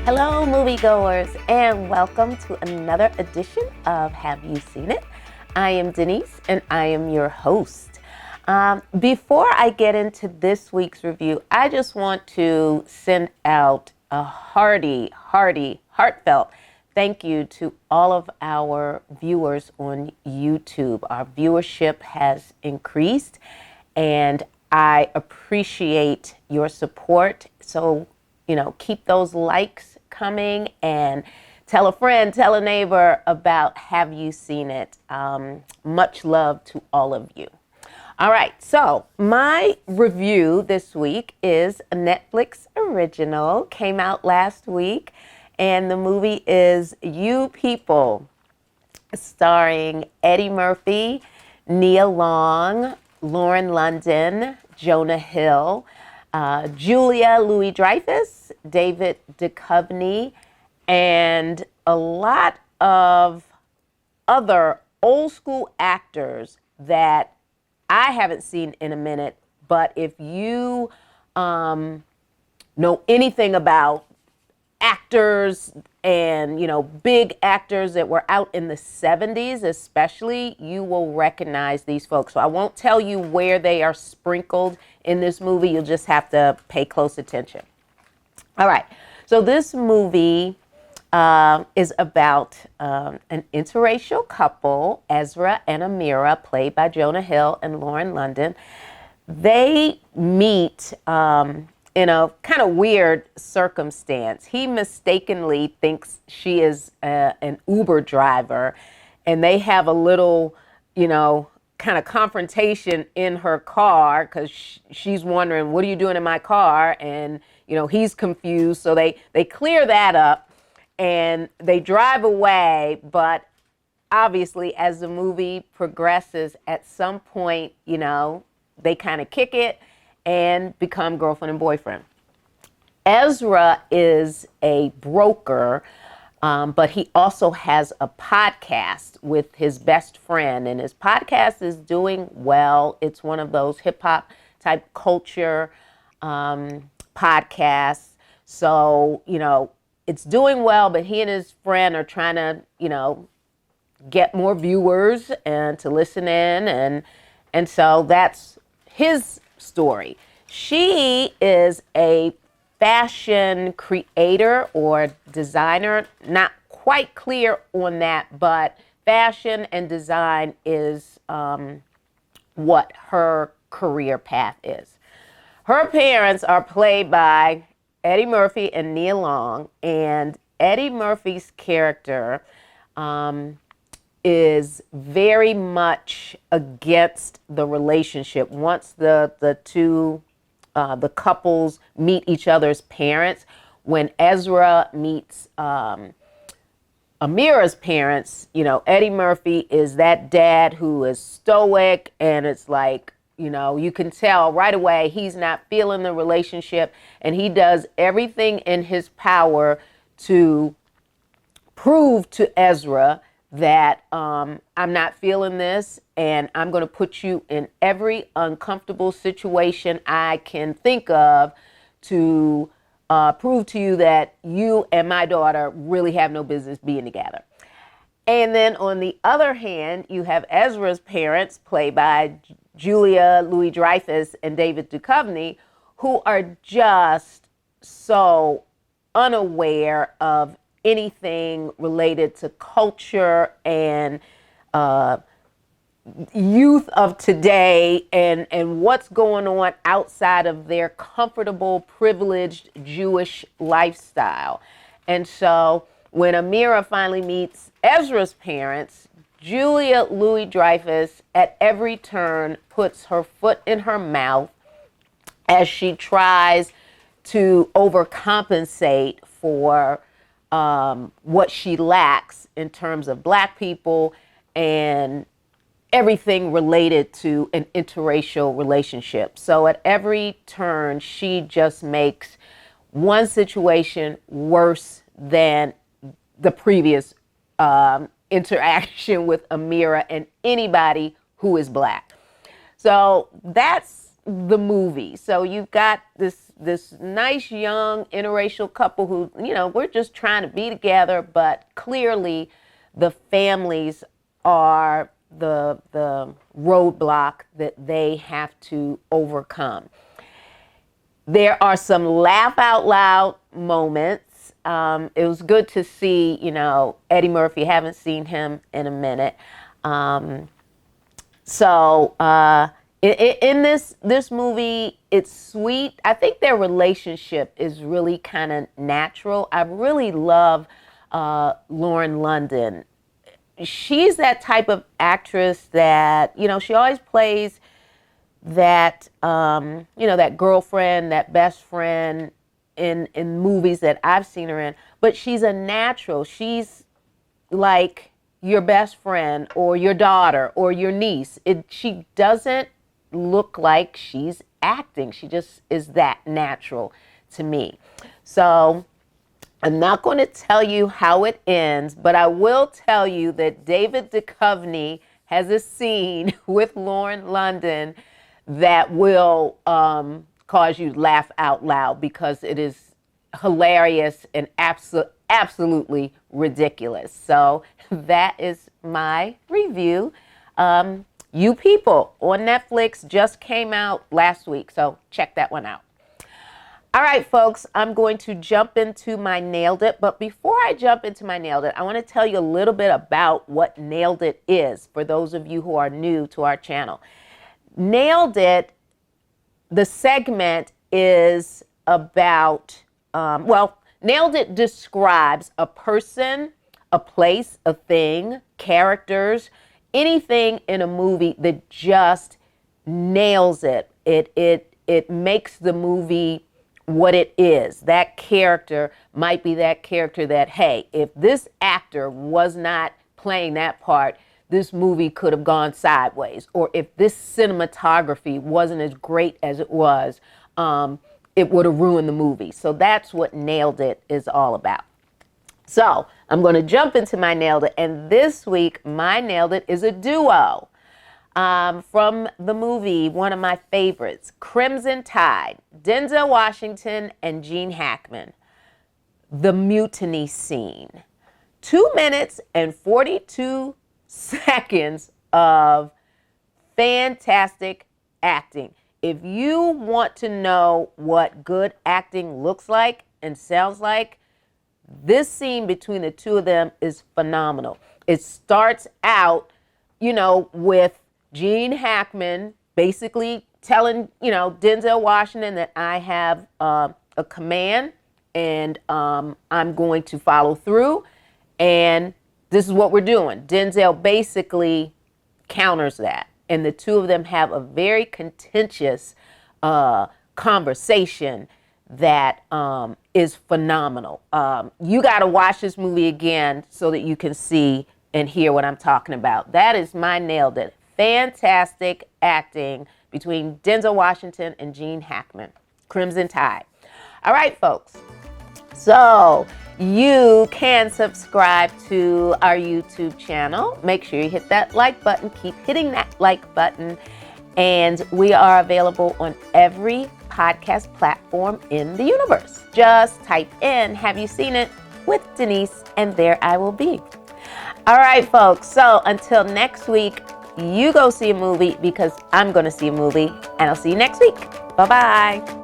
Hello, moviegoers, and welcome to another edition of Have You Seen It? I am Denise, and I am your host. Before I get into this week's review, I just want to send out a heartfelt thank you to all of our viewers on YouTube. Our viewership has increased, and I appreciate your support. So, keep those likes coming and tell a friend, tell a neighbor about Have You Seen It? Much love to all of you. All right, so my review this week is a Netflix original, came out last week, and the movie is You People, starring Eddie Murphy, Nia Long, Lauren London, Jonah Hill, Julia Louis-Dreyfus, David Duchovny, and a lot of other old school actors that I haven't seen in a minute. But if you know anything about actors and big actors that were out in the 70s especially, you will recognize these folks. So I won't tell you where they are sprinkled in this movie. You'll just have to pay close attention. All right, so this movie is about an interracial couple, Ezra and Amira, played by Jonah Hill and Lauren London. They meet in a kind of weird circumstance. He mistakenly thinks she is an Uber driver, and they have a little, kind of confrontation in her car because she's wondering, what are you doing in my car? And, he's confused. So they clear that up and they drive away. But obviously, as the movie progresses, at some point, they kind of kick it and become girlfriend and boyfriend. Ezra is a broker, but he also has a podcast with his best friend, and his podcast is doing well. It's one of those hip hop type culture podcasts. So, it's doing well, but he and his friend are trying to, get more viewers and to listen in. And so that's his story. She is a fashion creator or designer, not quite clear on that, but fashion and design is what her career path is. Her parents are played by Eddie Murphy and Nia Long, and Eddie Murphy's character is very much against the relationship. Once the two the couples meet each other's parents, when Ezra meets Amira's parents, Eddie Murphy is that dad who is stoic, and it's like, you can tell right away he's not feeling the relationship, and he does everything in his power to prove to Ezra that I'm not feeling this, and I'm going to put you in every uncomfortable situation I can think of to prove to you that you and my daughter really have no business being together. And then on the other hand, you have Ezra's parents, played by Julia Louis-Dreyfus and David Duchovny, who are just so unaware of anything related to culture and youth of today and what's going on outside of their comfortable, privileged Jewish lifestyle. And so when Amira finally meets Ezra's parents, Julia Louis-Dreyfus at every turn puts her foot in her mouth as she tries to overcompensate for what she lacks in terms of Black people and everything related to an interracial relationship. So at every turn, she just makes one situation worse than the previous interaction with Amira and anybody who is Black. So that's the movie. So you've got this nice young interracial couple who, we're just trying to be together, but clearly the families are the roadblock that they have to overcome. There are some laugh out loud moments. It was good to see, Eddie Murphy. Haven't seen him in a minute. In this movie, it's sweet. I think their relationship is really kind of natural. I really love Lauren London. She's that type of actress that, she always plays that, that girlfriend, that best friend in movies that I've seen her in. But she's a natural. She's like your best friend or your daughter or your niece. She doesn't look like she's acting. She just is that natural to me. So I'm not going to tell you how it ends, but I will tell you that David Duchovny has a scene with Lauren London that will cause you to laugh out loud because it is hilarious and absolutely ridiculous. So that is my review. You People on Netflix just came out last week, so check that one out. All right, folks, I'm going to jump into my Nailed It. But before I jump into my Nailed It, I want to tell you a little bit about what Nailed It is for those of you who are new to our channel. Nailed It, the segment is about, Nailed It describes a person, a place, a thing, characters, anything in a movie that just nails it. It makes the movie what it is. That character might be that character that, hey, if this actor was not playing that part, this movie could have gone sideways. Or if this cinematography wasn't as great as it was, it would have ruined the movie. So that's what Nailed It is all about. So I'm going to jump into my Nailed It. And this week, my Nailed It is a duo. From the movie, one of my favorites, Crimson Tide, Denzel Washington and Gene Hackman. The mutiny scene. 2 minutes and 42 seconds of fantastic acting. If you want to know what good acting looks like and sounds like, this scene between the two of them is phenomenal. It starts out, with Gene Hackman basically telling, Denzel Washington that I have a command and I'm going to follow through. And this is what we're doing. Denzel basically counters that. And the two of them have a very contentious conversation that is phenomenal. You got to watch this movie again so that you can see and hear what I'm talking about. That is my Nailed It. Fantastic acting between Denzel Washington and Gene Hackman. Crimson Tide. All right, folks. So you can subscribe to our YouTube channel. Make sure you hit that like button. Keep hitting that like button. And we are available on every podcast platform in the universe. Just type in, have you seen it with Denise? And there I will be. All right, folks. So until next week, you go see a movie because I'm going to see a movie. And I'll see you next week. Bye-bye.